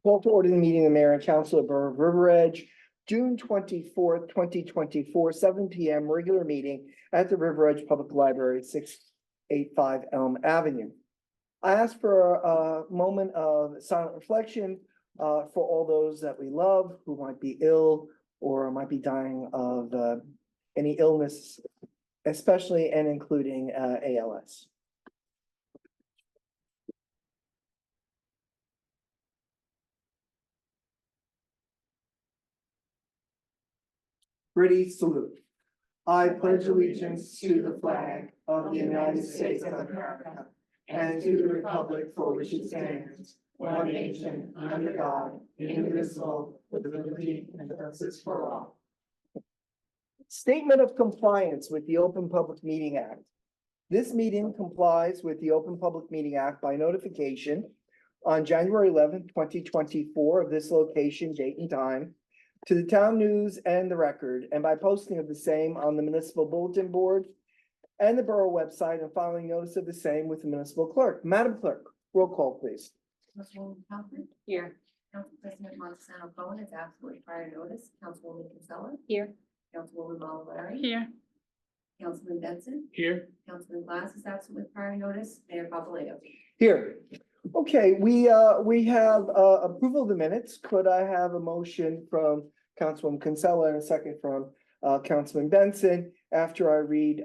Call to order the meeting of the mayor and council of Borough of River Edge, June 24th, 2024, 7 p.m. regular meeting at the River Edge Public Library, 685 Elm Avenue. I ask for a moment of silent reflection for all those that we love who might be ill or might be dying of any illness, especially and including ALS. Ready, salute. I pledge allegiance to the flag of the United States of America and to the republic for which it stands, one nation, under God, indivisible, with liberty and justice for all. Statement of compliance with the Open Public Meeting Act. This meeting complies with the Open Public Meeting Act by notification on January 11th, 2024 of this location, date and time, to the town news and the record, and by posting of the same on the municipal bulletin board and the borough website, and filing notice of the same with the municipal clerk. Madam Clerk, roll call, please. Councilwoman Conklin. Here. Council President Montesano Cohen is absent with prior notice. Councilwoman Kinsella. Here. Councilwoman Mallory. Here. Councilman Benson. Here. Councilman Glass is absent with prior notice. Mayor Papalato. Here. Okay, we have approval of the minutes. Could I have a motion from Councilwoman Kinsella and a second from Councilman Benson after I read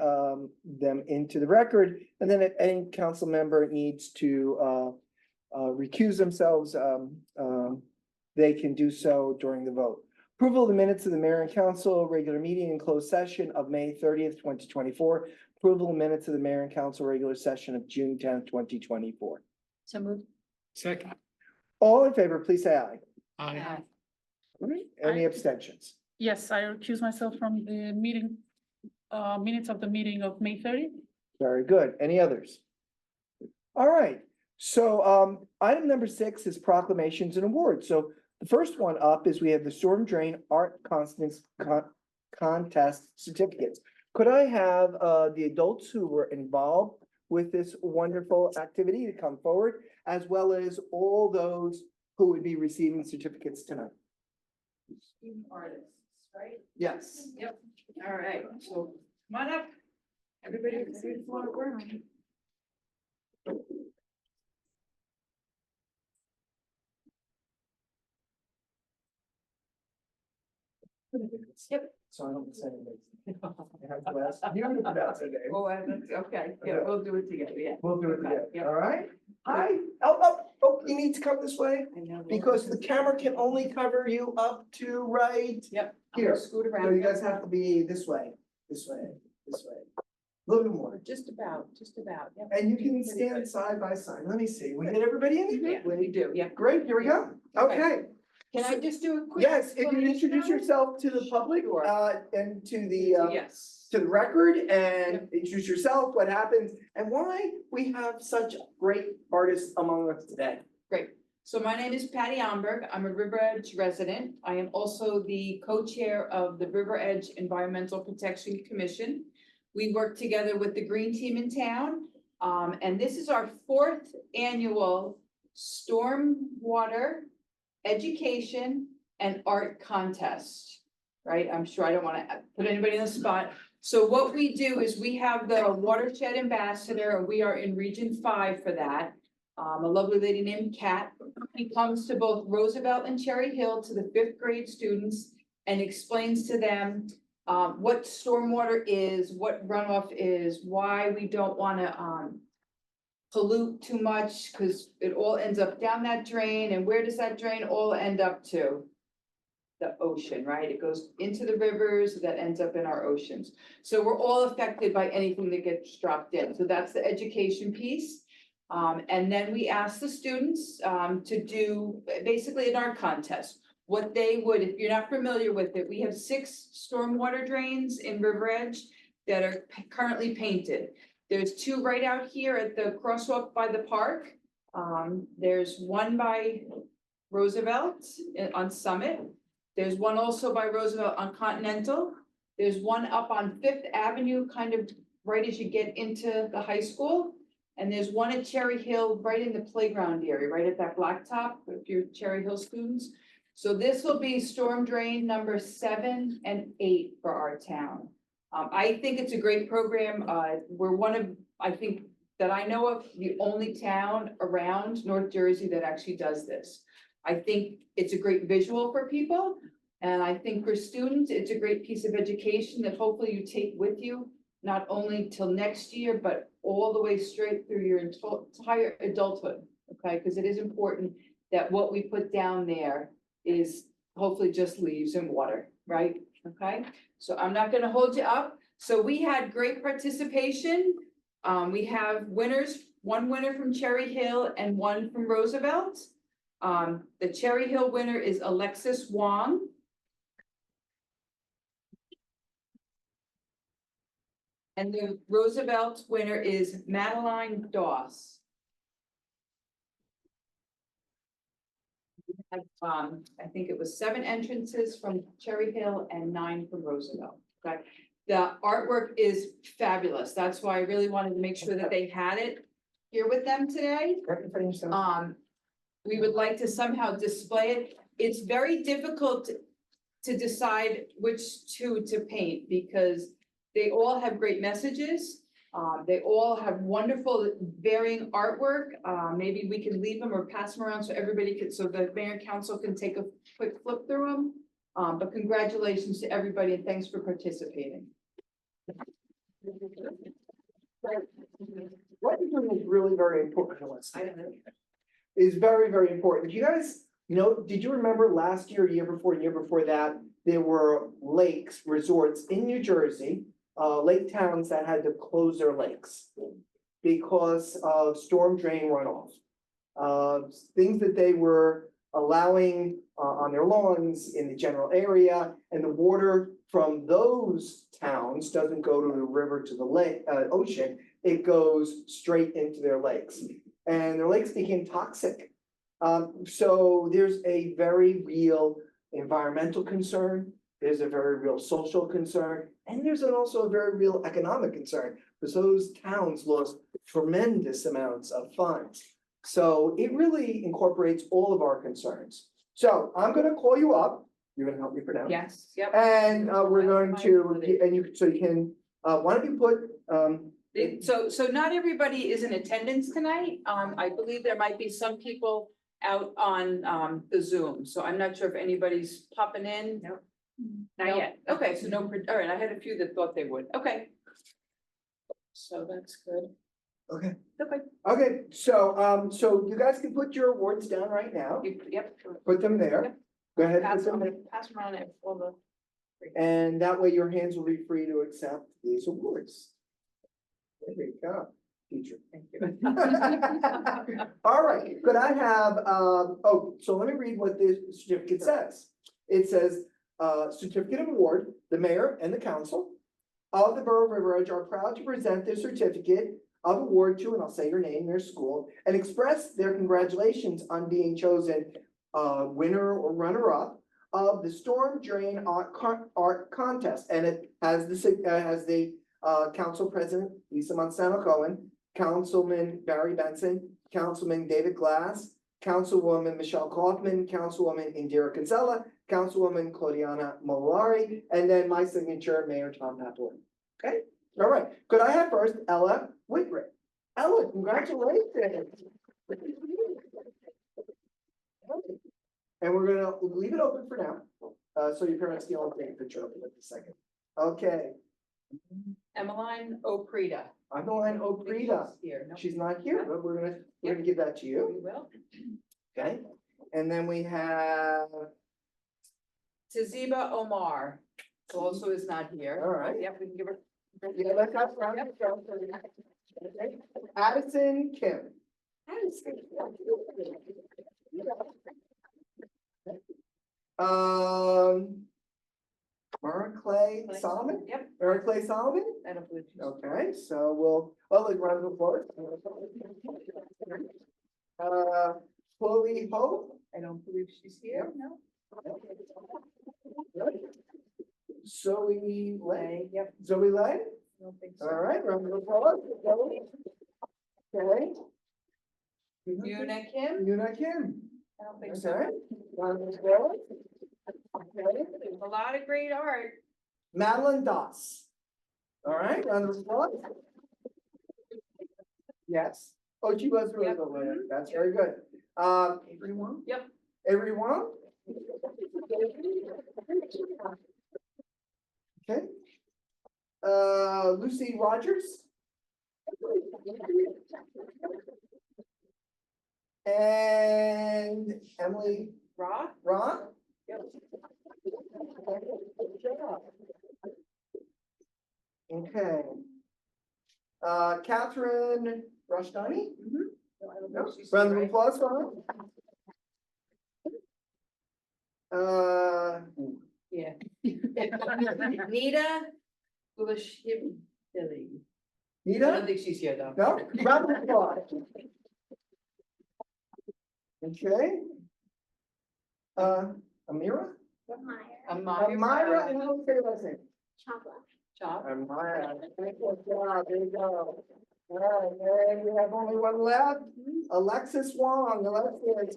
them into the record? And then if any council member needs to recuse themselves, they can do so during the vote. Approval of the minutes of the mayor and council regular meeting and closed session of May 30th, 2024. Approval of minutes of the mayor and council regular session of June 10th, 2024. So moved. Second. All in favor, please say aye. Aye. Any abstentions? Yes, I recuse myself from the meeting, minutes of the meeting of May 30th. Very good. Any others? All right. So item number 6 is proclamations and awards. So the first one up is we have the Storm Drain Art Contest certificates. Could I have the adults who were involved with this wonderful activity to come forward, as well as all those who would be receiving certificates tonight? Artists, right? Yes. Yep. All right, so come on up. Everybody ready for work? Yep. So I don't say anything. I have to ask you to pronounce the name. Oh, that's okay. Yeah, we'll do it together, yeah. We'll do it together. Yeah. All right? Hi. Oh, you need to come this way I know. because the camera can only cover you up to right Yep. here. Scoot So around. you guys have to be this way, this way, this way. A little bit more. Just about, yep. And you can stand side by side. Let me see. We get everybody in Yeah, here? we do, yeah. Great, here we go. Okay. Can I just do a quick? Yes, if you explanation introduce of it? yourself to the public, Sure. and to the, Yes. to the record and introduce yourself, what happens, and why we have such great artists among us today. Great. So my name is Patty Omberg. I'm a River Edge resident. I am also the co-chair of the River Edge Environmental Protection Commission. We work together with the Green Team in town. And this is our 4th annual Stormwater Education and Art Contest, right? I'm sure I don't want to put anybody on the spot. So what we do is we have the Watershed Ambassador, and we are in Region 5 for that. A lovely lady named Kat. He comes to both Roosevelt and Cherry Hill to the 5th grade students and explains to them what stormwater is, what runoff is, why we don't want to pollute too much, because it all ends up down that drain. And where does that drain all end up to? The ocean, right? It goes into the rivers that ends up in our oceans. So we're all affected by anything that gets dropped in. So that's the education piece. And then we ask the students to do basically an art contest. What they would, if you're not familiar with it, we have 6 stormwater drains in River Edge that are currently painted. There's 2 right out here at the crosswalk by the park. There's one by Roosevelt on Summit. There's one also by Roosevelt on Continental. There's one up on 5th Avenue, kind of right as you get into the high school. And there's one at Cherry Hill, right in the playground area, right at that blacktop, if you're Cherry Hill students. So this will be storm drain number 7 and 8 for our town. I think it's a great program. We're one of, I think, that I know of, the only town around North Jersey that actually does this. I think it's a great visual for people. And I think for students, it's a great piece of education that hopefully you take with you, not only till next year, but all the way straight through your entire adulthood. Okay, because it is important that what we put down there is hopefully just leaves and water, right? Okay, so I'm not gonna hold you up. So we had great participation. We have winners, one winner from Cherry Hill and one from Roosevelt. The Cherry Hill winner is Alexis Wong. And the Roosevelt winner is Madeline Doss. I think it was 7 entrances from Cherry Hill and 9 from Roosevelt. Okay, the artwork is fabulous. That's why I really wanted to make sure that they had it here with them today. We would like to somehow display it. It's very difficult to decide which two to paint because they all have great messages. They all have wonderful varying artwork. Maybe we can leave them or pass them around so everybody can, so the mayor and council can take a quick flip through them. But congratulations to everybody and thanks for participating. What you're doing is really very important to us. I don't know. Is very, very important. You guys, did you remember last year, year before that, there were lakes, resorts in New Jersey, lake towns that had to close their lakes because of storm drain runoff. Things that they were allowing on their lawns in the general area, and the water from those towns doesn't go to the river, to the lake, ocean, it goes straight into their lakes. And their lakes became toxic. So there's a very real environmental concern, there's a very real social concern, and there's also a very real economic concern, because those towns lost tremendous amounts of funds. So it really incorporates all of our concerns. So I'm gonna call you up, you're gonna help me pronounce? Yes, yep. And we're going to, and you, so you can, why don't you put, So not everybody is in attendance tonight. I believe there might be some people out on the Zoom, so I'm not sure if anybody's popping in. No. Not Nope. yet. Okay, so no, all right, I had a few that thought they would. Okay. So that's good. okay. Okay. Okay, so you guys can put your awards down right now, Yep. put them there. Yep. Go ahead, Pass put them there. them around it, all the. And that way your hands will be free to accept these awards. There you go, teacher. Thank you. All right, could I have, so let me read what this certificate says. It says, certificate of award, the mayor and the council of the Borough of River Edge are proud to present their certificate of award to, and I'll say your name, their school, and express their congratulations on being chosen winner or runner-up of the Storm Drain Art Contest. And it has the council president, Lisa Monsanto Cohen, Councilman Barry Benson, Councilman David Glass, Councilwoman Michelle Kaufman, Councilwoman Indira Kinsella, Councilwoman Claudiana Molari, and then my signature, Mayor Tom Papelin. Okay, all right. Could I have first Ella Whitbread? Ella, congratulations. And we're gonna leave it open for now, so your parents can all take a picture of it in a second. Okay, Emmeline Oprita. Emmeline Oprita. Here, no, She's not here, but we're gonna give that to you, we will. okay? And then we have, Taziba Omar, who also is not here. all right. Yep, we can give her. Yeah, let's have Addison Kim. Mara Clay Solomon? Yep, Mara Clay Solomon? I don't believe she's. Okay, so let's round of applause. Chloe Hope? I don't believe she's here, no? Zoe Lay? Yep, Zoe Lay? I don't think so. All right, round of applause. Zoe. Okay. Yuna Kim? Yuna Kim. I don't think Okay. so. Okay. There's a lot of great art. Madeline Doss. All right, round of applause. Yes. Oh, she was really Yep. good with it. That's very good. Everyone? Yep. Everyone? Okay. Lucy Rogers. And Emily Roth? Ron. Yep. Okay. Catherine Rushdani. No, I don't No, think she's round of right. applause for her. Yeah. Nita Gulashvili. I Nita? don't think she's here though. No, round of applause. Okay. Amira? Amira, and how do you say your last name? Chop. Amira. Good job, there you go. All right, and we have only one left, Alexis Wong, Alexis.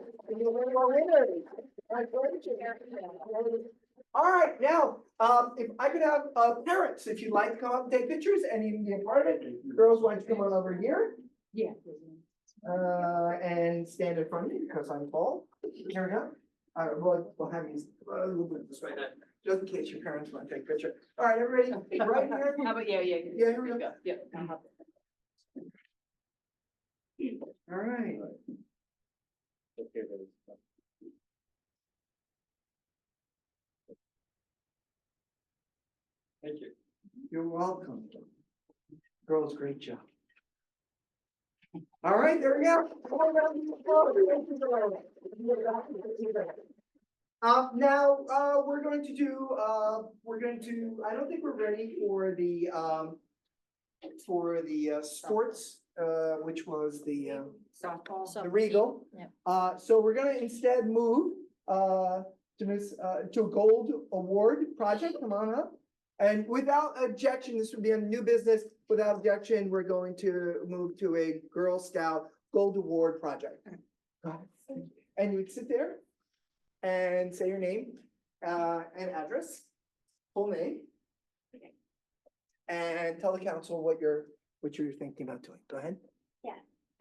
All right, now, if I could have, parents, if you'd like to come up and take pictures and you can be a part of it, girls, why don't you come on over here? Yeah. And stand in front of me because I'm tall. Here we go. We'll have you a little bit this way then, just in case your parents want to take a picture. All right, everybody, right here. How about, yeah. Yeah, here we go. Yeah. All right. Thank you. You're welcome. Girls, great job. All right, there we go. Now, we're going to, I don't think we're ready for the, sports, which was the Regal. Yep. So we're gonna instead move, to a gold award project, come on up. And without objection, this would be a new business, without objection, we're going to move to a Girl Scout Gold Award project. And you would sit there and say your name, and address, full name. Okay. And tell the council what you're thinking about doing, go ahead.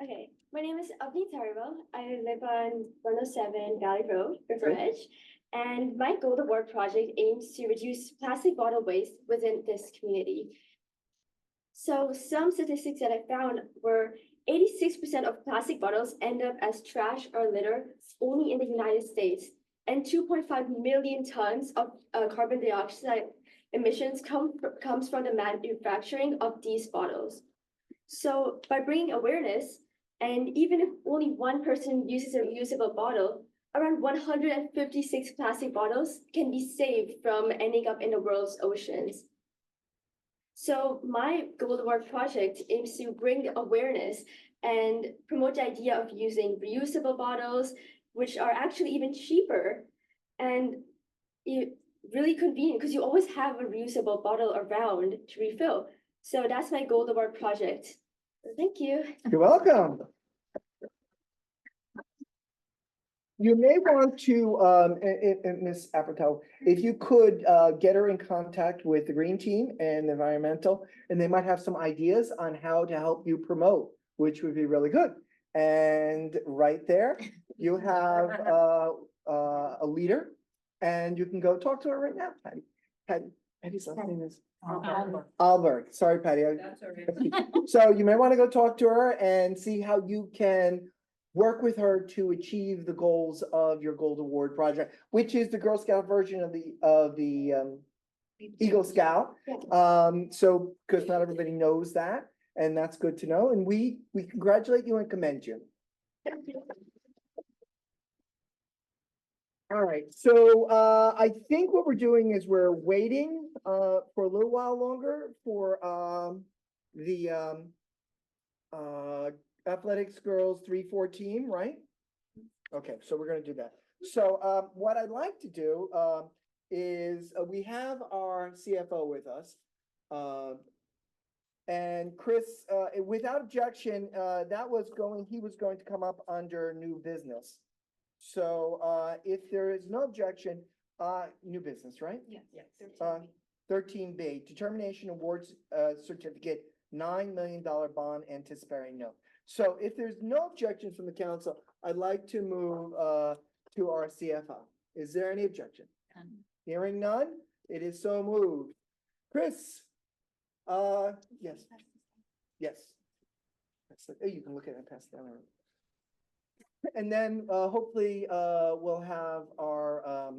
Okay, my name is Avni Tarival. I live on 107 Valley Road, River Edge. And my Gold Award project aims to reduce plastic bottle waste within this community. So some statistics that I found were 86% of plastic bottles end up as trash or litter only in the United States. And 2.5 million tons of carbon dioxide emissions comes from the manufacturing of these bottles. So by bringing awareness, and even if only one person uses a reusable bottle, around 156 plastic bottles can be saved from ending up in the world's oceans. So my Gold Award project aims to bring awareness and promote the idea of using reusable bottles, which are actually even cheaper and really convenient because you always have a reusable bottle around to refill. So that's my Gold Award project. Thank you. You're welcome. You may want to, Ms. Apatow, if you could, get her in contact with the Green Team and Environmental, and they might have some ideas on how to help you promote, which would be really good. And right there, you have, a leader, and you can go talk to her right now, Patty's last name is Alberg. Sorry, Patty. That's all right. So you may want to go talk to her and see how you can work with her to achieve the goals of your Gold Award project, which is the Girl Scout version of the Eagle Scout. So, because not everybody knows that, and that's good to know, and we congratulate you and commend you. All right, so I think what we're doing is we're waiting for a little while longer for the athletics girls 3-4 team, right? Okay, so we're gonna do that. So what I'd like to do is we have our CFO with us. And Chris, without objection, he was going to come up under new business. So, if there is no objection, new business, right? Yes. Uh, 13B, determination awards, certificate, $9 million bond anticipating note. So if there's no objections from the council, I'd like to move, to our CFO. Is there any objection? Hearing none, it is so moved. Chris? Yes. Yes. Oh, you can look at it and pass it down. And then, hopefully, we'll have our,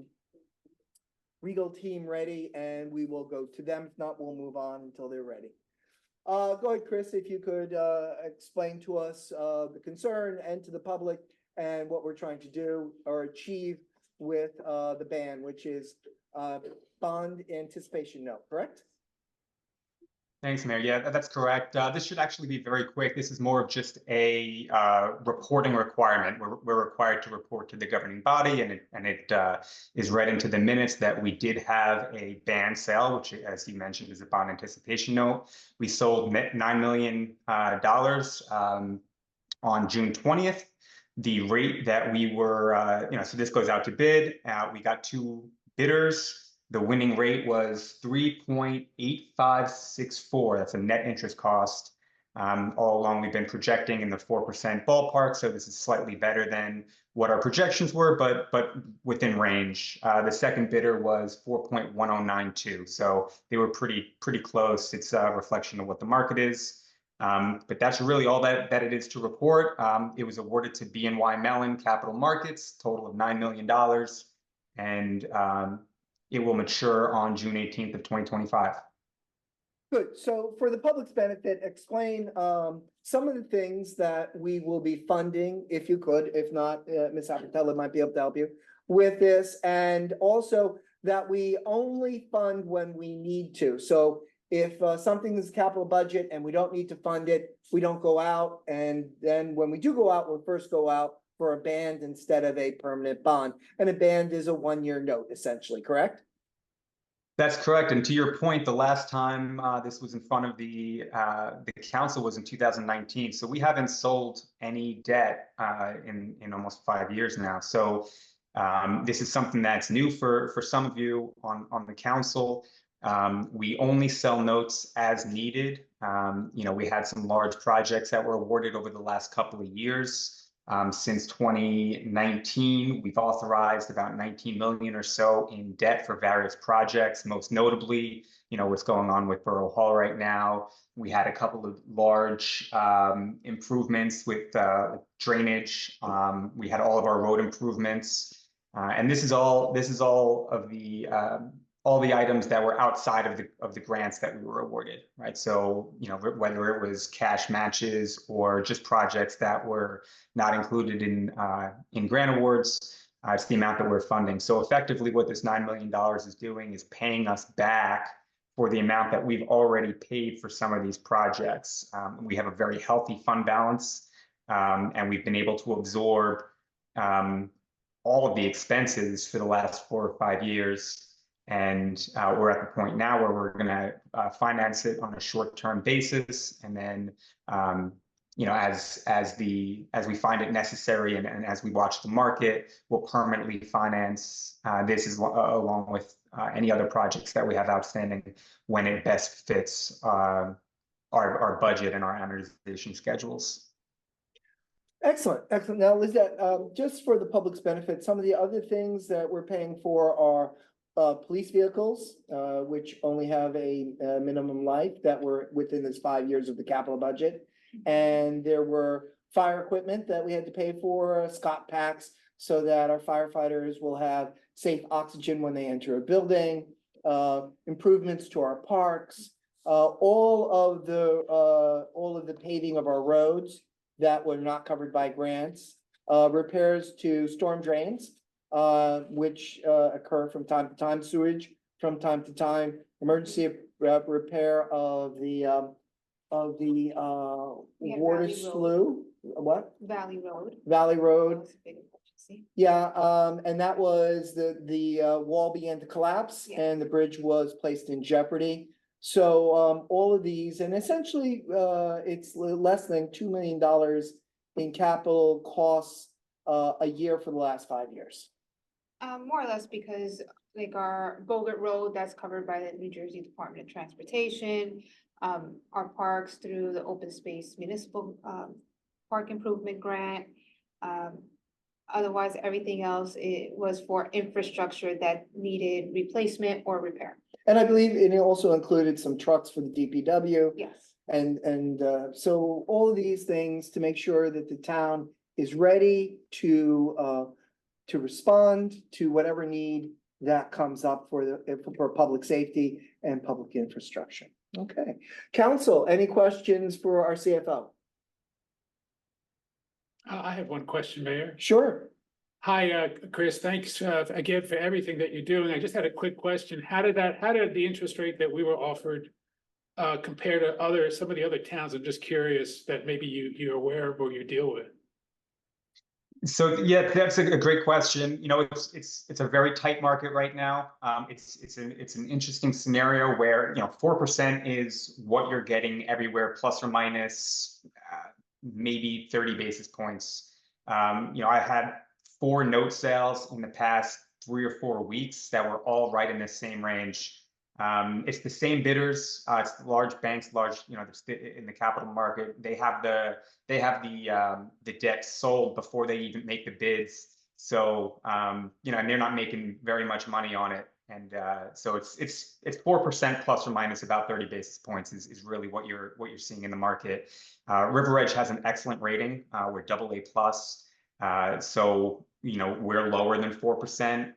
Regal team ready and we will go to them. If not, we'll move on until they're ready. Go ahead, Chris, if you could, explain to us, the concern and to the public and what we're trying to do or achieve with, the ban, which is, bond anticipation note, correct? Thanks, Mayor. Yeah, that's correct. This should actually be very quick. This is more of just a reporting requirement. We're required to report to the governing body, and it is read into the minutes that we did have a band sale, which, as you mentioned, is a bond anticipation note. We sold $9 million on June 20th. The rate that we were, so this goes out to bid. We got 2 bidders. The winning rate was 3.8564. That's a net interest cost. All along, we've been projecting in the 4% ballpark, so this is slightly better than what our projections were, but within range. The second bidder was 4.1092, so they were pretty close. It's a reflection of what the market is. But that's really all that it is to report. It was awarded to BNY Mellon Capital Markets, total of $9 million, and it will mature on June 18th of 2025. Good. So for the public's benefit, explain some of the things that we will be funding, if you could. If not, Ms. Apatella might be able to help you with this. And also that we only fund when we need to. So if something is capital budget and we don't need to fund it, we don't go out. And then when we do go out, we'll first go out for a band instead of a permanent bond. And a band is a 1-year note, essentially, correct? That's correct. And to your point, the last time this was in front of the council was in 2019. So we haven't sold any debt in almost 5 years now. So this is something that's new for some of you on the council. We only sell notes as needed. We had some large projects that were awarded over the last couple of years. Since 2019, we've authorized about 19 million or so in debt for various projects, most notably, what's going on with Borough Hall right now. We had a couple of large improvements with drainage. We had all of our road improvements. And this is all of the all the items that were outside of the grants that we were awarded, right? So, whether it was cash matches or just projects that were not included in grant awards, it's the amount that we're funding. So effectively, what this $9 million is doing is paying us back for the amount that we've already paid for some of these projects. We have a very healthy fund balance, and we've been able to absorb all of the expenses for the last 4 or 5 years. And we're at the point now where we're going to finance it on a short-term basis, and then as we find it necessary and as we watch the market, we'll permanently finance this along with any other projects that we have outstanding when it best fits our budget and our amortization schedules. Excellent, excellent. Now, Lizette, just for the public's benefit, some of the other things that we're paying for are police vehicles, which only have a minimum life that were within this 5 years of the capital budget. And there were fire equipment that we had to pay for, Scott packs, so that our firefighters will have safe oxygen when they enter a building, improvements to our parks, all of the paving of our roads that were not covered by grants, repairs to storm drains, which occur from time to time, sewage from time to time, emergency repair of the water Valley slough. What? Valley Road. Valley Road. Was a big emergency. Yeah, and that was the wall began to collapse Yeah. and the bridge was placed in jeopardy. So all of these, and essentially it's less than $2 million in capital costs a year for the last 5 years. More or less because like our Bogart Road, that's covered by the New Jersey Department of Transportation. Our parks through the Open Space Municipal Park Improvement Grant. Otherwise, everything else, it was for infrastructure that needed replacement or repair. And I believe it also included some trucks for the DPW. Yes. And so all of these things to make sure that the town is ready to respond to whatever need that comes up for public safety and public infrastructure. Okay, council, any questions for our CFO? I have one question, Mayor. Sure. Hi, Chris, thanks again for everything that you're doing. I just had a quick question. How did the interest rate that we were offered compare to some of the other towns? I'm just curious that maybe you're aware of or you deal with. So yeah, that's a great question. You know, it's a very tight market right now. It's an interesting scenario where, you know, 4% is what you're getting everywhere, plus or minus maybe 30 basis points. You know, I had 4 note sales in the past 3 or 4 weeks that were all right in the same range. It's the same bidders. It's the large banks, you know, in the capital market. They have the debt sold before they even make the bids. So you know, and they're not making very much money on it. And so it's 4% plus or minus about 30 basis points is really what you're seeing in the market. River Edge has an excellent rating. We're AA plus. So you know, we're lower than 4%.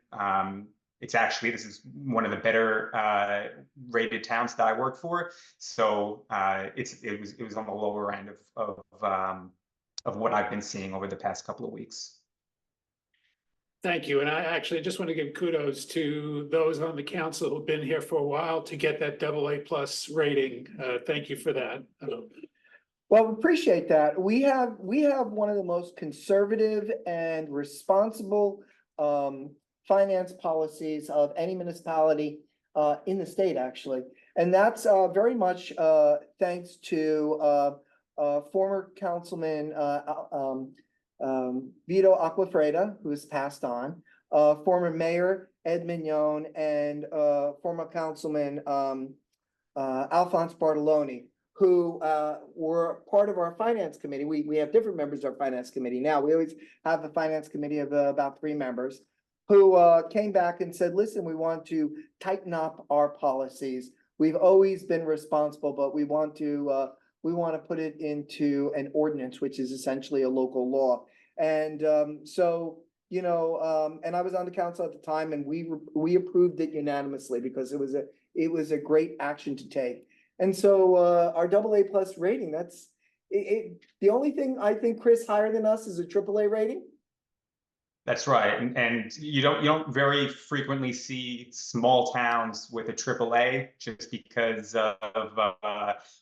It's actually, this is one of the better rated towns that I work for. So it was on the lower end of what I've been seeing over the past couple of weeks. Thank you. And I actually just want to give kudos to those on the council who've been here for a while to get that AA plus rating. Thank you for that. Well, we appreciate that. We have one of the most conservative and responsible finance policies of any municipality in the state, actually. And that's very much thanks to former councilman Vito Acquafreda, who has passed on, former mayor Ed Mignon, and former councilman Alphonse Bartoloni, who were part of our finance committee. We have different members of our finance committee now. We always have a finance committee of about 3 members who came back and said, listen, we want to tighten up our policies. We've always been responsible, but we want to put it into an ordinance, which is essentially a local law. And so, you know, and I was on the council at the time, and we approved it unanimously because it was a great action to take. And so our AA plus rating, that's it. The only thing I think, Chris, higher than us is a AAA rating. That's right, and you don't very frequently see small towns with a AAA just because of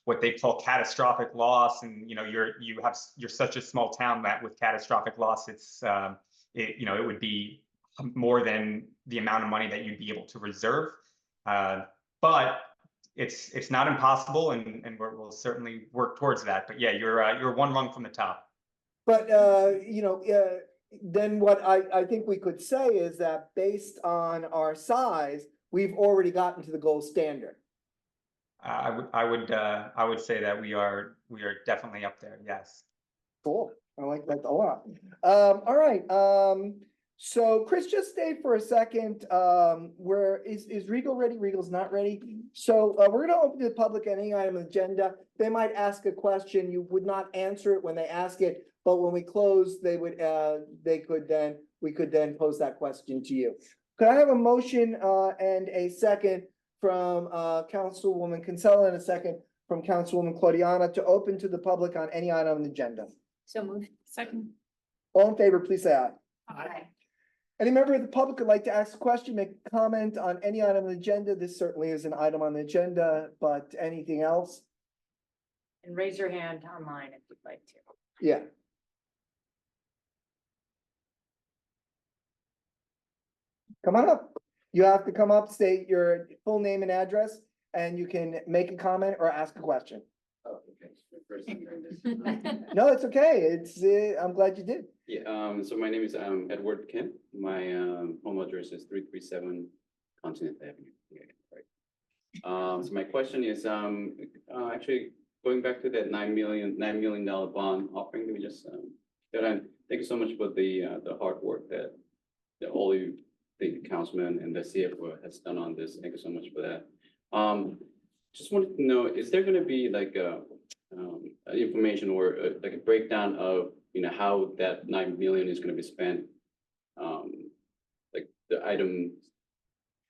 what they call catastrophic loss, and you know you're such a small town that with catastrophic loss, you know, it would be more than the amount of money that you'd be able to reserve, but it's not impossible, and we'll certainly work towards that. But yeah, you're 1 rung from the top. But you know. Then what I think we could say is that based on our size, we've already gotten to the gold standard. I would say that we are definitely up there. Yes. Cool. I like that a lot. All right. So Chris, just stay for a second. Where is Regal ready? Regal's not ready. So we're going to open to the public any item on the agenda. They might ask a question. You would not answer it when they ask it. But when we close, we could then pose that question to you. Could I have a motion and a second from Councilwoman Kinsella and a second from Councilwoman Claudiana to open to the public on any item on the agenda? So moved. Second. All in favor, please say aye. Aye. Any member of the public would like to ask a question, make a comment on any item on the agenda? This certainly is an item on the agenda, but anything else? And raise your hand online if you'd like to. Yeah. Come on up. You have to come up, state your full name and address, and you can make a comment or ask a question. Oh, okay. First time hearing this. No, it's okay. It's, I'm glad you did. Yeah, so my name is Edward Kim. My home address is 337 Continent Avenue. Yeah, right. So my question is actually going back to that $9 million bond offering that we just got on. Thank you so much for the hard work that all you, the councilman and the CFO has done on this. Thank you so much for that. Just wanted to know, is there going to be like information or like a breakdown of how that $9 million is going to be spent, like the item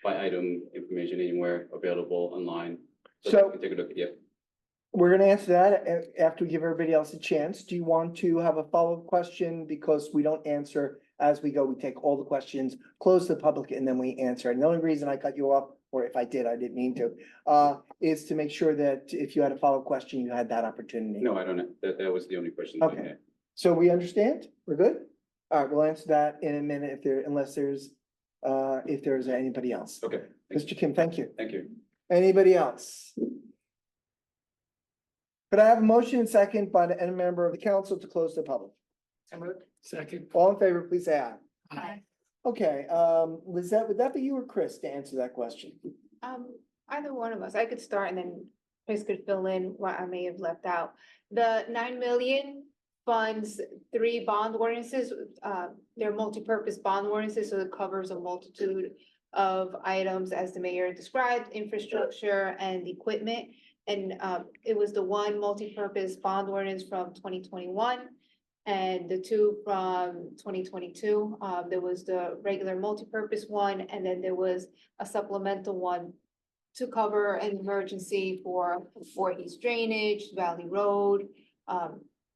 by item information anywhere available online? So- we can take a look. Yeah. We're gonna answer that after we give everybody else a chance. Do you want to have a follow-up question? Because we don't answer as we go. We take all the questions, close to the public, and then we answer. And the only reason I cut you off, or if I did, I didn't mean to, is to make sure that if you had a follow-up question, you had that opportunity. No, I don't know. That was the only question. that I Okay. had. So we understand? We're good? All right, we'll answer that in a minute unless there's anybody else. Okay. Mr. Kim, thank you. Thank you. Anybody else? Could I have a motion and second by any member of the council to close the public? Second. All in favor, please say aye. Aye. Okay, Lizette, would that be you or Chris to answer that question? Either one of us, I could start and then Chris could fill in what I may have left out. The 9 million funds 3 bond ordinances, they're multi-purpose bond ordinances, so it covers a multitude of items as the mayor described, infrastructure and equipment. And it was the one multi-purpose bond ordinance from 2021 and the 2 from 2022. There was the regular multi-purpose one, and then there was a supplemental one to cover an emergency for Voorhees drainage, Valley Road,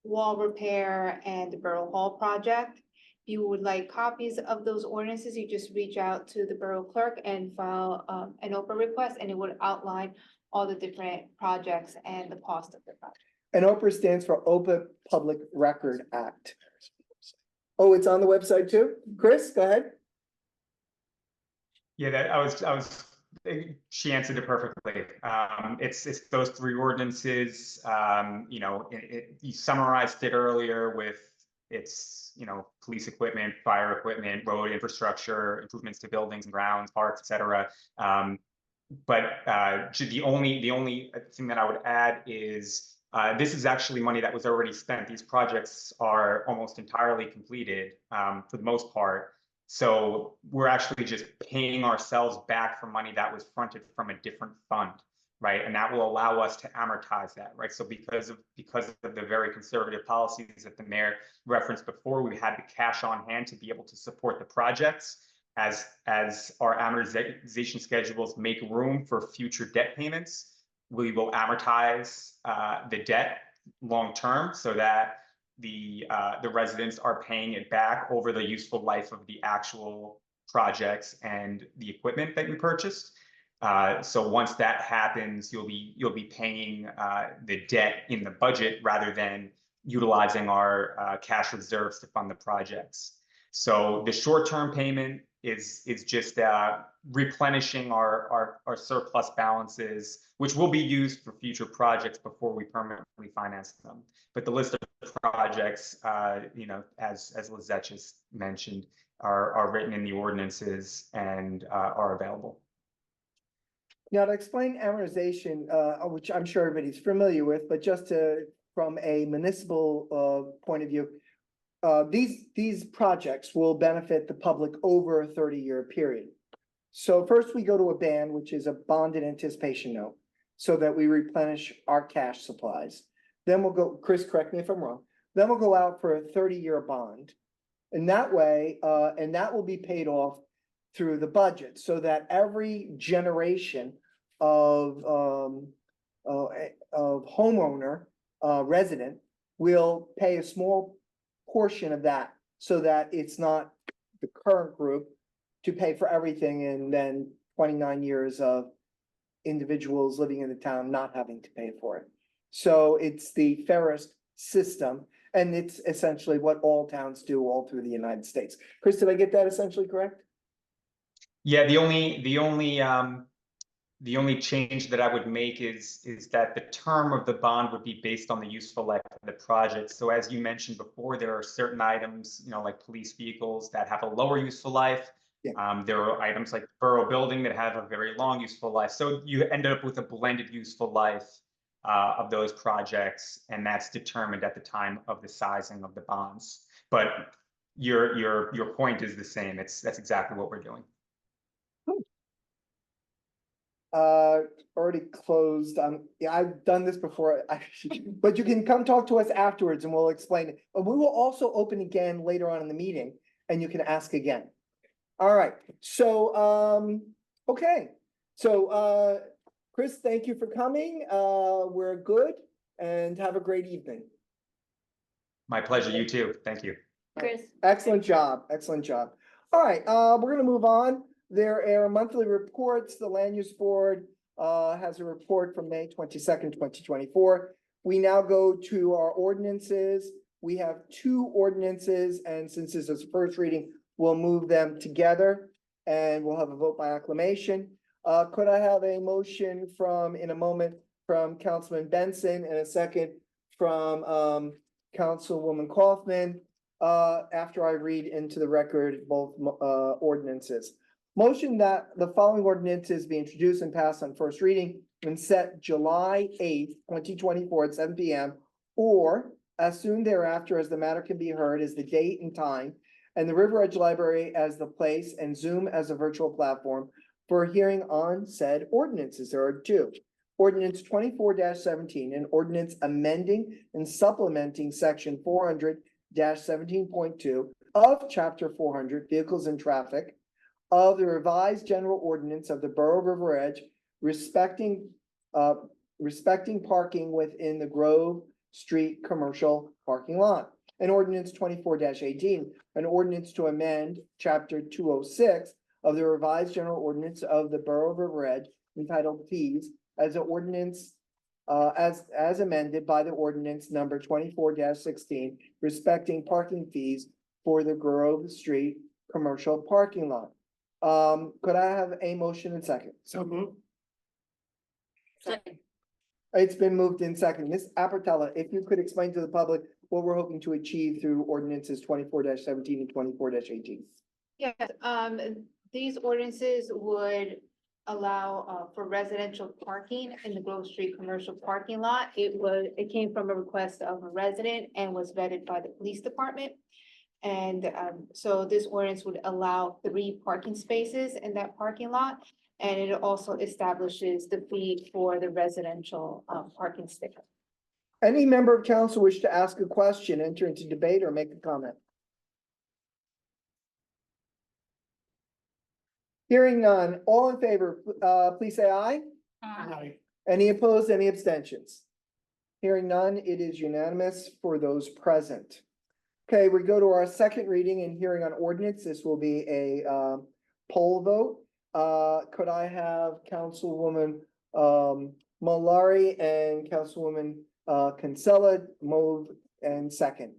wall repair, and the Borough Hall project. If you would like copies of those ordinances, you just reach out to the borough clerk and file an OPRA request, and it would outline all the different projects and the cost of the project. And OPRA stands for Open Public Record Act. Oh, it's on the website too? Chris, go ahead. Yeah, she answered it perfectly. It's those 3 ordinances. You summarized it earlier with police equipment, fire equipment, road infrastructure, improvements to buildings and grounds, parks, et cetera. But the only thing that I would add is this is actually money that was already spent. These projects are almost entirely completed for the most part. So we're actually just paying ourselves back for money that was fronted from a different fund, right? And that will allow us to amortize that, right? So because of the very conservative policies that the mayor referenced before, we had the cash on hand to be able to support the projects. As our amortization schedules make room for future debt payments, we will amortize the debt long term so that the residents are paying it back over the useful life of the actual projects and the equipment that you purchased. So once that happens, you'll be paying the debt in the budget rather than utilizing our cash reserves to fund the projects. So the short-term payment is just replenishing our surplus balances, which will be used for future projects before we permanently finance them. But the list of projects, as Lizette just mentioned, are written in the ordinances and are available. Now, to explain amortization, which I'm sure everybody's familiar with, but just from a municipal point of view, these projects will benefit the public over a 30-year period. So first we go to a BAN, which is a bonded anticipation note, so that we replenish our cash supplies. Then we'll go, Chris, correct me if I'm wrong, then we'll go out for a 30-year bond. And that way, and that will be paid off through the budget, so that every generation of homeowner, resident, will pay a small portion of that, so that it's not the current group to pay for everything and then 29 years of individuals living in the town not having to pay for it. So it's the fairest system, and it's essentially what all towns do all through the United States. Chris, did I get that essentially correct? Yeah, the only The only change that I would make is that the term of the bond would be based on the useful life of the project. So as you mentioned before, there are certain items, like police vehicles that have a lower useful life. Yeah. There are items like borough building that have a very long useful life. So you end up with a blended useful life of those projects, and that's determined at the time of the sizing of the bonds. But your point is the same. That's exactly what we're doing. Already closed. Yeah, I've done this before. But you can come talk to us afterwards and we'll explain it. But we will also open again later on in the meeting and you can ask again. All right, so, okay. So, Chris, thank you for coming. We're good and have a great evening. My pleasure. You too. Thank you. Chris. Excellent job, excellent job. All right, we're gonna move on. There are monthly reports. The Land Use Board has a report from May 22nd, 2024. We now go to our ordinances. We have two ordinances, and since this is first reading, we'll move them together and we'll have a vote by acclamation. Could I have a motion in a moment, from Councilman Benson and a second from Councilwoman Kaufman, after I read into the record both ordinances. Motion that the following ordinances be introduced and passed on first reading and set July 8th, 2024 at 7 p.m. or as soon thereafter as the matter can be heard is the date and time, and the River Edge Library as the place and Zoom as a virtual platform for a hearing on said ordinances. There are two. Ordinance 24-17, an ordinance amending and supplementing section 400-17.2 of chapter 400, Vehicles and Traffic, of the revised general ordinance of the Borough of River Edge respecting parking within the Grove Street commercial parking lot. And ordinance 24-18, an ordinance to amend chapter 206 of the revised general ordinance of the Borough of River Edge entitled Fees as an ordinance as amended by the ordinance number 24-16 respecting parking fees for the Grove Street commercial parking lot. Could I have a motion and second? So move. Second. It's been moved in second. Ms. Apatella, if you could explain to the public what we're hoping to achieve through ordinances 24-17 and 24-18. Yes, these ordinances would allow for residential parking in the Grove Street commercial parking lot. It came from a request of a resident and was vetted by the police department. And so this ordinance would allow 3 parking spaces in that parking lot. And it also establishes the fee for the residential parking sticker. Any member of council wish to ask a question, enter into debate, or make a comment? Hearing none, all in favor, please say aye. Aye. Any opposed, any abstentions? Hearing none, it is unanimous for those present. Okay, we go to our second reading and hearing on ordinance. This will be a poll vote. Could I have Councilwoman Malari and Councilwoman Kinsella move and second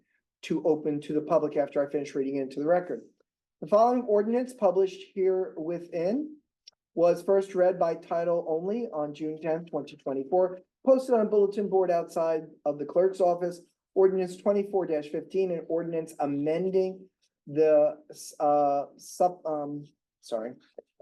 to open to the public after I finish reading into the record? The following ordinance published here within was first read by title only on June 10th, 2024, posted on bulletin board outside of the clerk's office. Ordinance 24-15, an ordinance amending the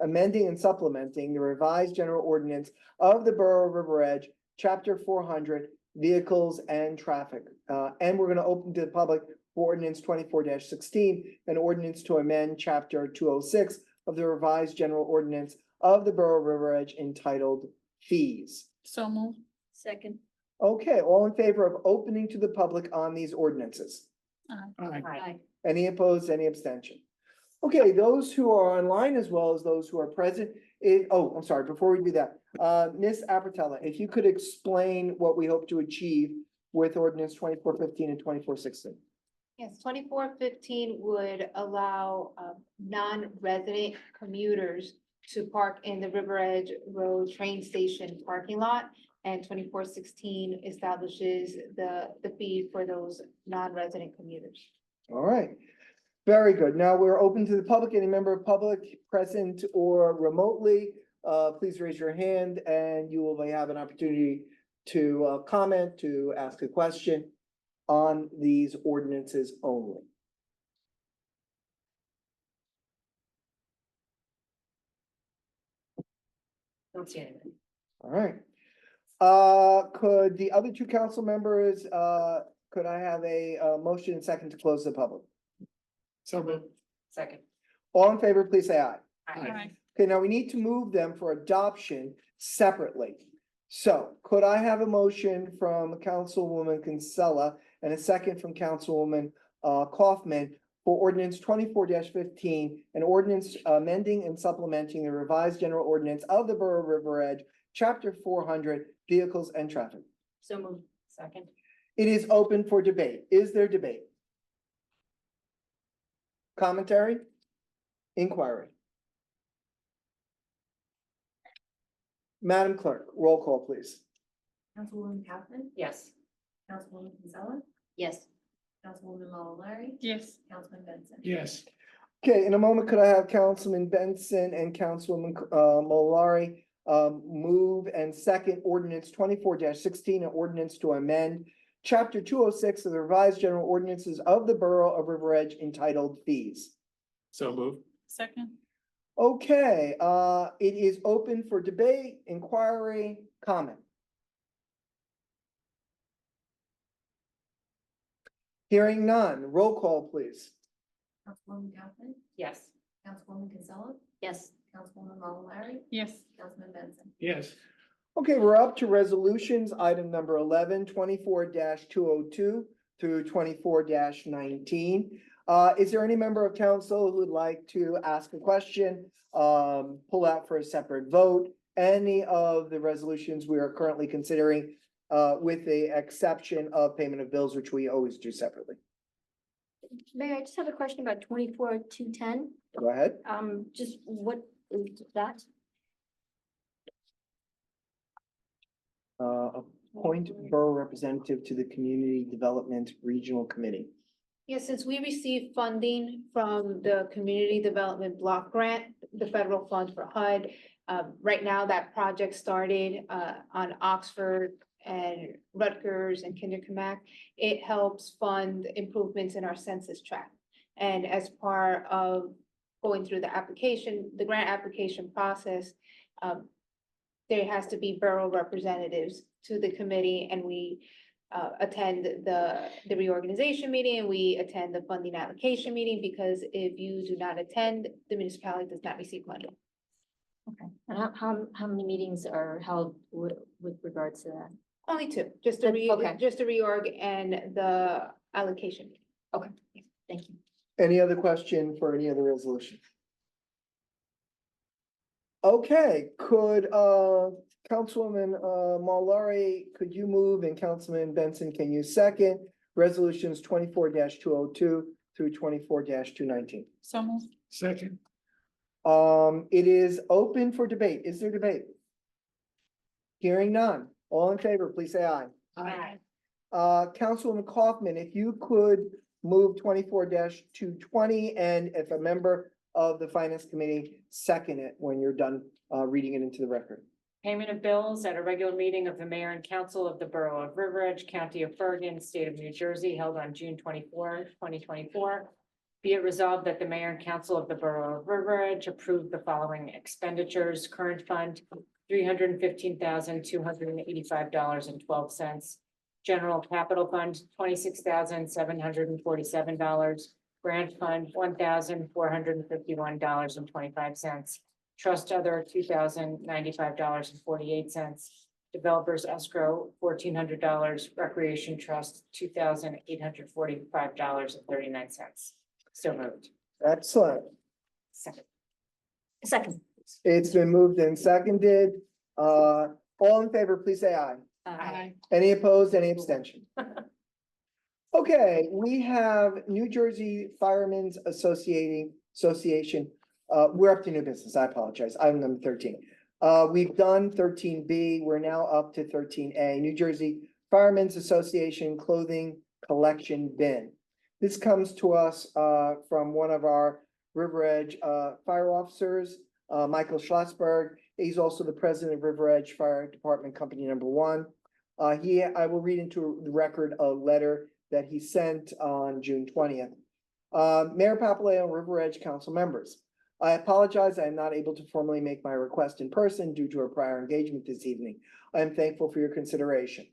amending and supplementing the revised general ordinance of the Borough of River Edge, chapter 400, Vehicles and Traffic. And we're going to open to the public for ordinance 24-16, an ordinance to amend chapter 206 of the revised general ordinance of the Borough of River Edge entitled Fees. So move. Second. Okay, all in favor of opening to the public on these ordinances? Aye. Any opposed, any abstention? Okay, those who are online as well as those who are present, I'm sorry, before we do that, Ms. Apatella, if you could explain what we hope to achieve with ordinance 24-15 and 24-16. Yes, 24-15 would allow non-resident commuters to park in the River Edge Road train station parking lot. And 24-16 establishes the fee for those non-resident commuters. All right, very good. Now we're open to the public. Any member of public present or remotely please raise your hand and you will have an opportunity to comment, to ask a question on these ordinances only. Don't see anything. All right. Could the other two council members, could I have a motion and second to close the public? So moved. Second. All in favor, please say aye. Aye. Okay, now we need to move them for adoption separately. So could I have a motion from Councilwoman Kinsella and a second from Councilwoman Kaufman for ordinance 24-15, an ordinance amending and supplementing the revised general ordinance of the Borough of River Edge, chapter 400, vehicles and traffic. So moved. Second. It is open for debate. Is there debate? Commentary? Inquiry? Madam Clerk, roll call, please. Councilwoman Kaufman? Yes. Councilwoman Kinsella? Yes. Councilwoman Mallory? Yes. Councilman Benson? Yes. Okay, in a moment, could I have Councilman Benson and Councilwoman Malari move and second ordinance 24-16, an ordinance to amend chapter 206 of the revised general ordinances of the Borough of River Edge entitled Fees. So moved. Second. Okay, it is open for debate, inquiry, comment. Hearing none, roll call, please. Councilwoman Kaufman? Yes. Councilwoman Kinsella? Yes. Councilwoman Mallory? Yes. Councilman Benson? Yes. Okay, we're up to resolutions, item number 11, 24-202 through 24-19. Is there any member of council who would like to ask a question, pull out for a separate vote? Any of the resolutions we are currently considering, with the exception of payment of bills, which we always do separately. Mayor, I just have a question about 24-210. Go ahead. Just what is that? Appoint borough representative to the Community Development Regional Committee. Yeah, since we received funding from the Community Development Block Grant, the federal funds for HUD, right now that project started on Oxford and Rutgers and Kinderkamak. It helps fund improvements in our census tract. And as part of going through the application, the grant application process, there has to be borough representatives to the committee, and we attend the reorganization meeting, and we attend the funding allocation meeting, because if you do not attend, the municipality does not receive money. Okay. And how many meetings are held with regards to that? Only two, just the Okay. reorg and the allocation meeting. Okay, thank you. Any other question for any other resolution? Okay, could Councilwoman Mallory, could you move, and Councilman Benson, can you second resolutions 24-202 through 24-219? So moved. Second. It is open for debate. Is there debate? Hearing none. All in favor, please say aye. Aye. Councilwoman Kaufman, if you could move 24-220, and if a member of the Finance Committee second it when you're done reading it into the record. Payment of bills at a regular meeting of the mayor and council of the Borough of River Edge, County of Bergen, State of New Jersey, held on June 24, 2024. Be it resolved that the mayor and council of the Borough of River Edge approve the following expenditures: current fund, $315,285.12. General capital fund, $26,747. Grant fund, $1,451.25. Trust other, $2,095.48. Developers escrow, $1,400. Recreation trust, $2,845.39. So moved. Excellent. Second. Second. It's been moved and seconded. All in favor, please say aye. Aye. Any opposed, any abstention? Okay, we have New Jersey Firemen's Association. We're up to new business. I apologize. Item number 13. We've done 13B. We're now up to 13A, New Jersey Firemen's Association Clothing Collection Bin. This comes to us from one of our River Edge fire officers. Michael Schlossberg. He's also the president of River Edge Fire Department Company Number One. I will read into the record a letter that he sent on June 20th. Mayor Papaleo and River Edge council members. I apologize, I am not able to formally make my request in person due to a prior engagement this evening. I am thankful for your consideration.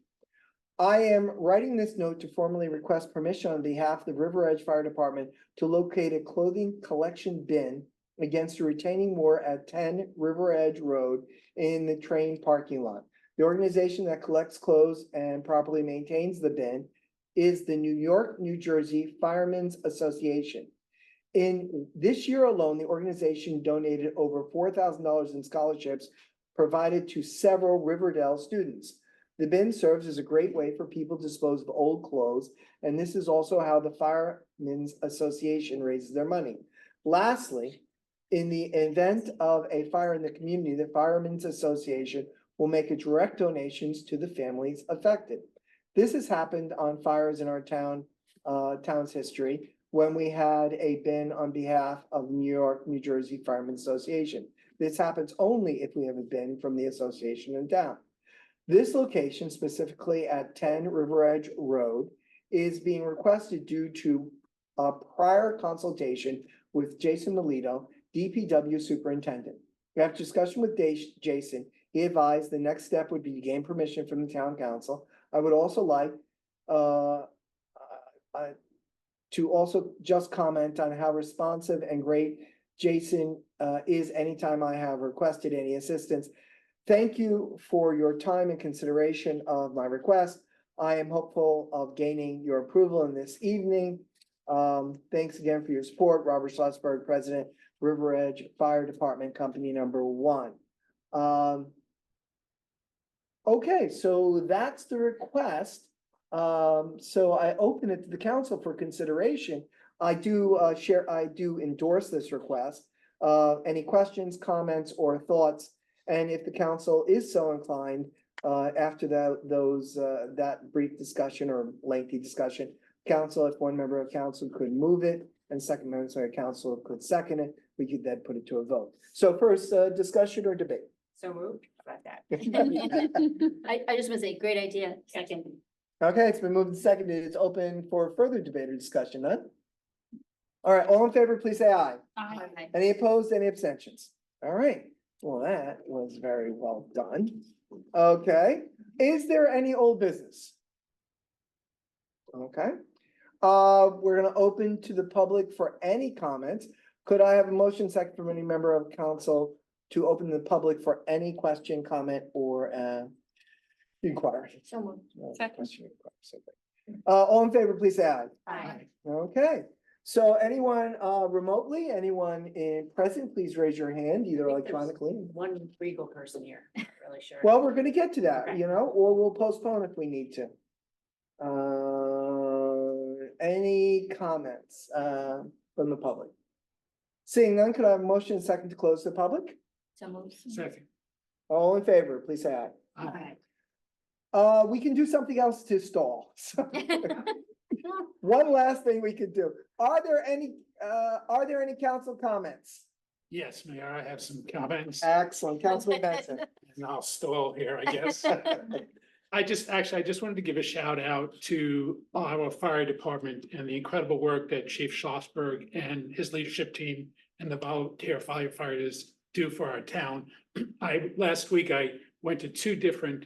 I am writing this note to formally request permission on behalf of the River Edge Fire Department to locate a clothing collection bin against a retaining wall at 10 River Edge Road in the train parking lot. The organization that collects clothes and properly maintains the bin is the New York, New Jersey Firemen's Association. In this year alone, the organization donated over $4,000 in scholarships provided to several Riverdale students. The bin serves as a great way for people to dispose of old clothes, and this is also how the Firemen's Association raises their money. Lastly, in the event of a fire in the community, the Firemen's Association will make a direct donations to the families affected. This has happened on fires in our town's history when we had a bin on behalf of New York, New Jersey Firemen's Association. This happens only if we have a bin from the association in town. This location, specifically at 10 River Edge Road, is being requested due to a prior consultation with Jason Melito, DPW Superintendent. After discussion with Jason, he advised the next step would be to gain permission from the town council. I would also like to also just comment on how responsive and great Jason is anytime I have requested any assistance. Thank you for your time and consideration of my request. I am hopeful of gaining your approval in this evening. Thanks again for your support. Robert Schlossberg, President, River Edge Fire Department Company Number One. Okay, so that's the request. So I open it to the council for consideration. I do endorse this request. Any questions, comments, or thoughts? And if the council is so inclined, after that brief discussion or lengthy discussion, council, if one member of council could move it and second member of council could second it, we could then put it to a vote. So first, discussion or debate? So moved. How about that? I just want to say, great idea. Second. Okay, it's been moved and seconded. It's open for further debate or discussion, huh? All right, all in favor, please say aye. Aye. Any opposed, any abstentions? All right, well, that was very well done. Okay, is there any old business? Okay, we're gonna open to the public for any comments. Could I have a motion second from any member of council to open the public for any question, comment, or inquiry? So moved. Second. All in favor, please say aye. Aye. Okay, so anyone remotely, anyone in present, please raise your hand, either I think there's electronically. One legal person here, not really sure. Well, we're gonna get to that, Okay. you know, or we'll postpone if we need to. Any comments from the public? Seeing none, could I have a motion second to close the public? So moved. Second. All in favor, please say aye. Aye. We can do something else to stall. So, one last thing we could do. Are there any council comments? Yes, Mayor, I have some comments, Excellent, Councilman Benson. and I'll stall here, I guess. I just wanted to give a shout out to our fire department and the incredible work that Chief Schlossberg and his leadership team and the volunteer firefighters do for our town. Last week, I went to two different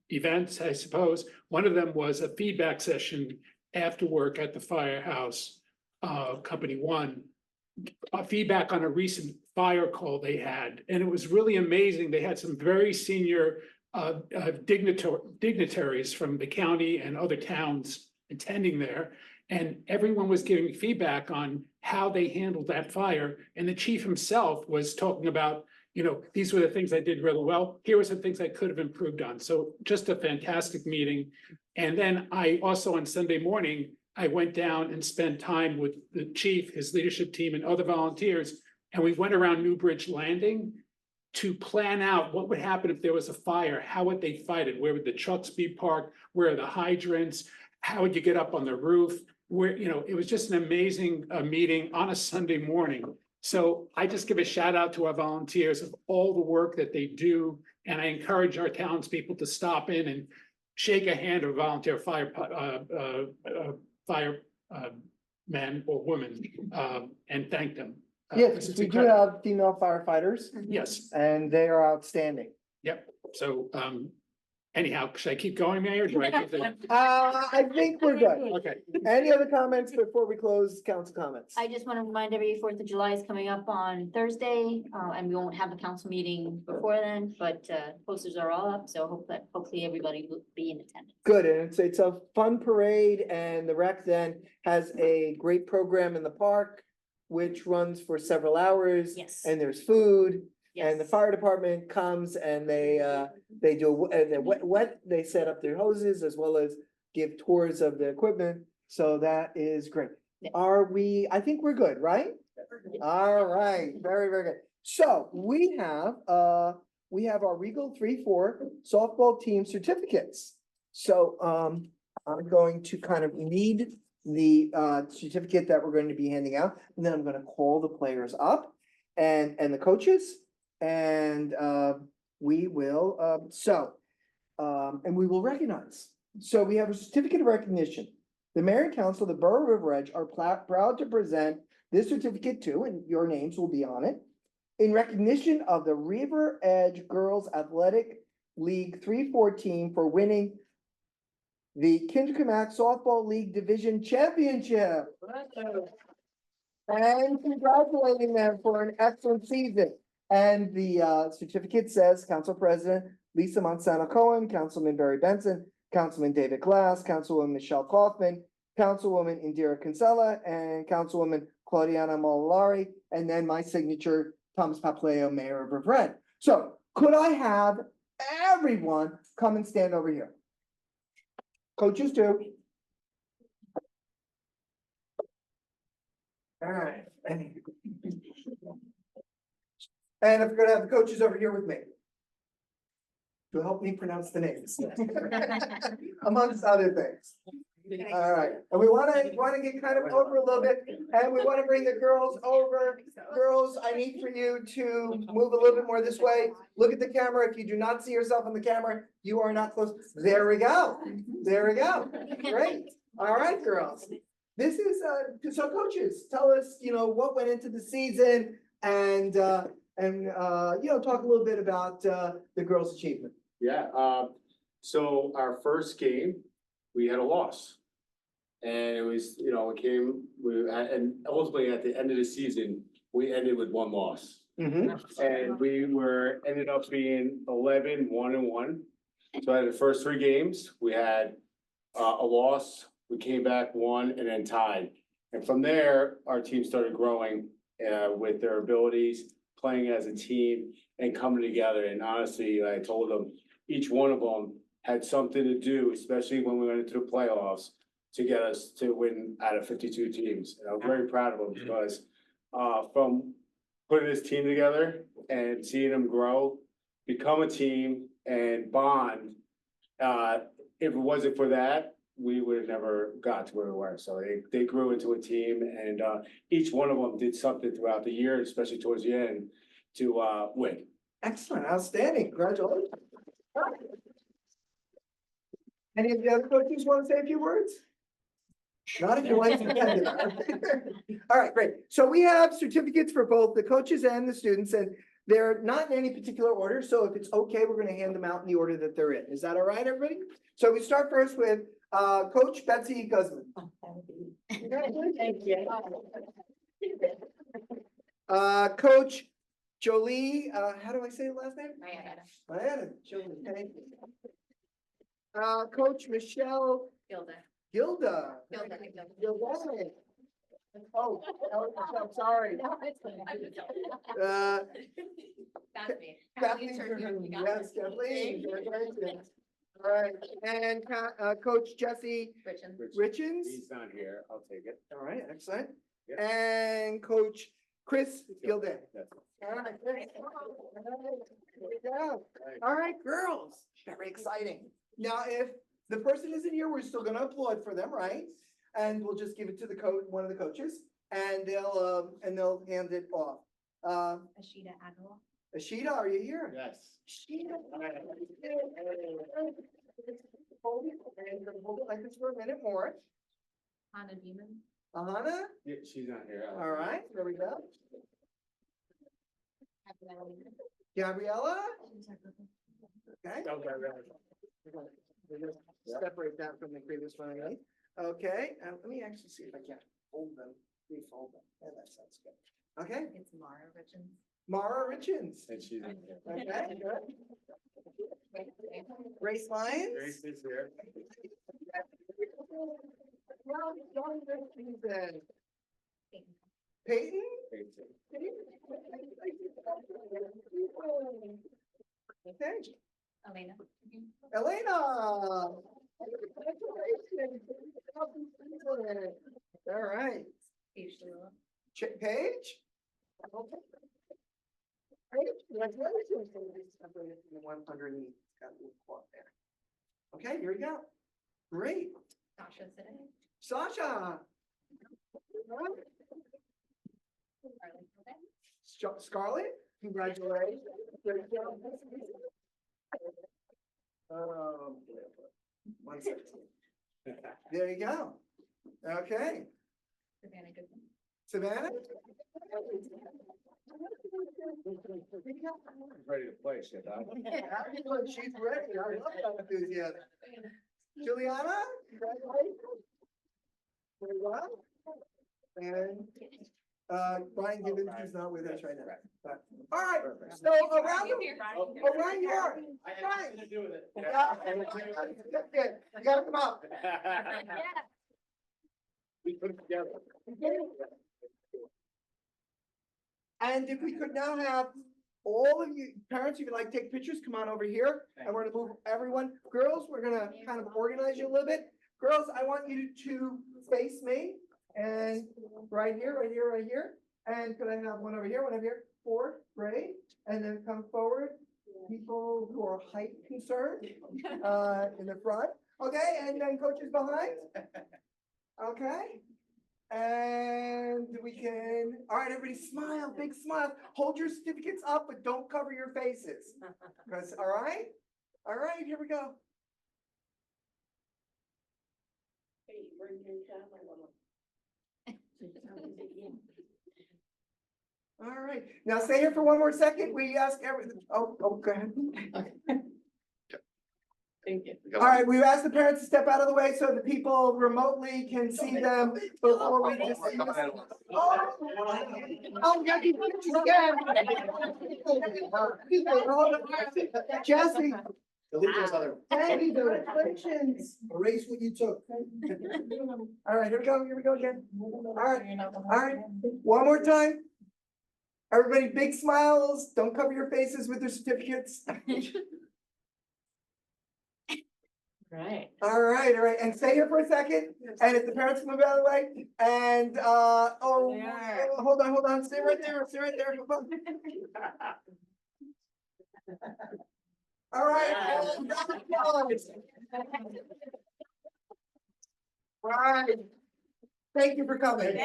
events, I suppose. One of them was a feedback session after work at the firehouse, Company One, feedback on a recent fire call they had. And it was really amazing. They had some very senior dignitaries from the county and other towns attending there. And everyone was giving feedback on how they handled that fire. And the chief himself was talking about, you know, these were the things I did really well. Here were some things I could have improved on. So just a fantastic meeting. And then I also on Sunday morning, I went down and spent time with the chief, his leadership team and other volunteers. And we went around Newbridge Landing to plan out what would happen if there was a fire. How would they fight it? Where would the trucks be parked? Where are the hydrants? How would you get up on the roof? Where, you know, it was just an amazing meeting on a Sunday morning. So I just give a shout out to our volunteers of all the work that they do. And I encourage our townspeople to stop in and shake a hand of volunteer man or woman, and thank them. Yes, It's we do incredible. have female firefighters Yes, and they are outstanding. yep. So, anyhow, should I keep going, Mayor? Do I keep it? I think we're good. Okay. Any other comments before we close council comments? I just want to remind everybody, 4th of July is coming up on Thursday, and we won't have a council meeting before then, but posters are all up, so hopefully everybody will be in attendance. Good, and it's a fun parade and the rec then has a great program in the park, which runs for several hours. Yes. And there's food. And the Yes. fire department comes and they do, and they set up their hoses as well as give tours of the equipment. So that is great. Yeah. I think we're good, right? All right, very, very good. So we have our Regal 3-4 softball team certificates. So, I'm going to kind of read the, certificate that we're going to be handing out, and then I'm gonna call the players up and the coaches. And we will, and we will recognize. So we have a certificate of recognition. The mayor and council of the Borough of River Edge are proud to present this certificate to, and your names will be on it, in recognition of the River Edge Girls Athletic League 3-4 team for winning the Kindercamac Softball League Division Championship. And congratulating them for an excellent season. And the certificate says Council President Lisa Monsanto Cohen, Councilman Barry Benson, Councilman David Glass, Councilwoman Michelle Kaufman, Councilwoman Indira Kinsella, and Councilwoman Claudiana Molinari, and then my signature, Thomas Papleo, Mayor of River Edge. So could I have everyone come and stand over here? Coaches too. All right. And I'm gonna have the coaches over here with me. To help me pronounce the names. Amongst other things. All right, and we wanna get kind of over a little bit, and we wanna bring the girls over. Girls, I need for you to move a little bit more this way. Look at the camera. If you do not see yourself on the camera, you are not close. There we go. There we go. Great. All right, girls. This is, so coaches, tell us, what went into the season and talk a little bit about, the girls' achievement. Yeah, so our first game, we had a loss. And it was, and ultimately at the end of the season, we ended with one loss. And we ended up being 11-1-1. So out of the first three games, we had a loss, we came back, won, and then tied. And from there, our team started growing with their abilities, playing as a team and coming together. And honestly, I told them, each one of them had something to do, especially when we went into the playoffs, to get us to win out of 52 teams. And I was very proud of them because from putting this team together and seeing them grow, become a team and bond, if it wasn't for that, we would have never got to where we were. So they grew into a team, and each one of them did something throughout the year, especially towards the end, to win. Excellent, outstanding, congratulations. Any of the other coaches want to say a few words? Not if you like to. All right, great. So we have certificates for both the coaches and the students, and they're not in any particular order. So if it's okay, we're going to hand them out in the order that they're in. Is that all right, everybody? So we start first with Coach Betsy Guzman. Thank you. Coach Jolie, how do I say the last name? Marietta. Jolie, thank you. Coach Michelle Gilda. Gilda. Oh, I'm sorry. That's me. Kathleen, yes, Kathleen. All right, and Coach Jesse Richens. He's not here, I'll take it. All right, excellent. Yeah. And Coach Chris Gildan. That's All right, great. There we go. All right, girls, very exciting. Now, if the person isn't here, we're still gonna applaud for them, right? And we'll just give it to one of the coaches. and they'll hand it off. Ashita Agarwal. Ashita, are you here? Yes. Ashita. Hold it, and hold it like this for a minute more. Hannah Beeman. Ahana, Yeah, she's not here. all right, there we go. Gabriella, okay. Separate that from the previous one, right? Okay, let me actually see if I can hold them, refold them. Yeah, that sounds good. Okay, It's Mara Richards. Mara Richens. And she's not here. Okay, good. Grace Lyons. Grace is here. Peyton? Okay, Elena. Elena. All right, Paige Lula. Paige? Congratulations. The one underneath, it's got a little claw there. Okay, here we go. Great. Sasha Siddiq. Sasha. Scarlett, congratulations. One second. There you go. Okay, Savannah Goodman. Savannah? Ready to play, shit, huh? She's ready. I love that enthusiasm. Juliana? Congratulations. Very well. And, Brian Gibbons is not with us right now. But, all right, so around you are. I had nothing to do with it. Yeah. Good. You gotta come up. We put it together. And if we could now have all of you, parents, if you'd like to take pictures, come on over here. And we're gonna move everyone. Girls, we're gonna kind of organize you a little bit. Girls, I want you to face me. And right here, right here, right here. And could I have one over here, one over here? 4, great. And then come forward, people who are height concerned, in the front. Okay, and then coaches behind. Okay. And we can, all right, everybody smile, big smile. Hold your certificates up, but don't cover your faces. Because, all right, here we go. All right, now stay here for one more second. We ask go ahead. Thank you. All right, we've asked the parents to step out of the way so the people remotely can see them before we just. Oh, we gotta keep pictures again. Jesse. Congratulations. Erase what you took. All right, here we go again. All right, one more time. Everybody, big smiles. Don't cover your faces with your certificates. Right. All right, and stay here for a second, and if the parents move out of the way, and, hold on, stay right there, hold on. All right. Right, thank you for coming.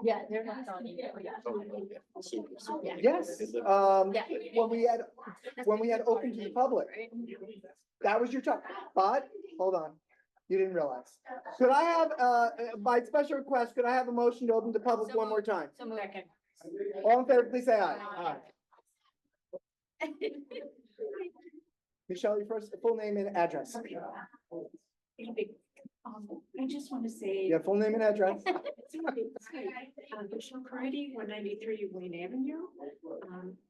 Yeah, they're not on you. Yes, when we had open to the public, that was your time, but, hold on, you didn't realize. Could I have, by special request, could I have a motion to open the public one more time? So moved. Second. All in favor, please say aye. Aye. Michelle, your first, full name and address. I just want to say. Yeah, full name and address. Michelle Caridi, 193 Wayne Avenue.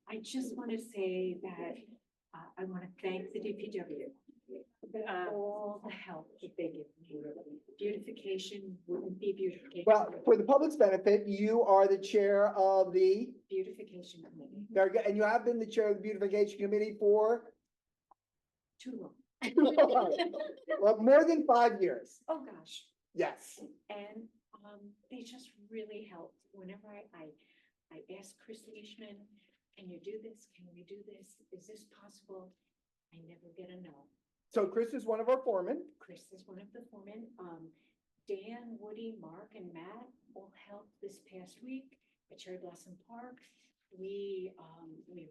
I just want to say that I want to thank the DPW. All the help that they give me. Beautification wouldn't be beautification. Well, for the public's benefit, you are the chair of the, Beautification committee. very good, and you have been the chair of the beautification committee for Too long. Well, more than 5 years, Oh, gosh. yes. And they just really helped. Whenever I asked Chris Leishman, can you do this? Can we do this? Is this possible? I never get a no. So Chris is one of our foremen. Chris is one of the foremen. Dan, Woody, Mark, and Matt all helped this past week at Cherry Blossom Park. We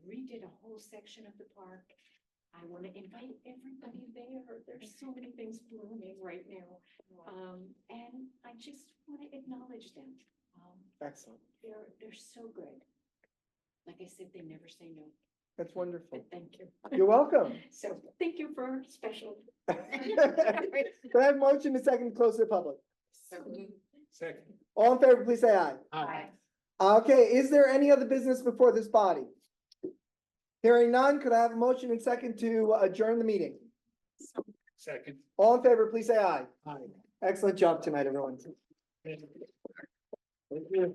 redid a whole section of the park. I want to invite everybody there. There's so many things blooming right now. And I just want to acknowledge them. Excellent. They're so good. Like I said, they never say no, That's wonderful. but thank you. You're welcome. So thank you for special. Can I have a motion to second close to the public? Second. All in favor, please say aye. Aye. Okay, is there any other business before this body? Hearing none, could I have a motion and second to adjourn the meeting? Second. All in favor, please say aye. Aye. Excellent job tonight, everyone. Thank you.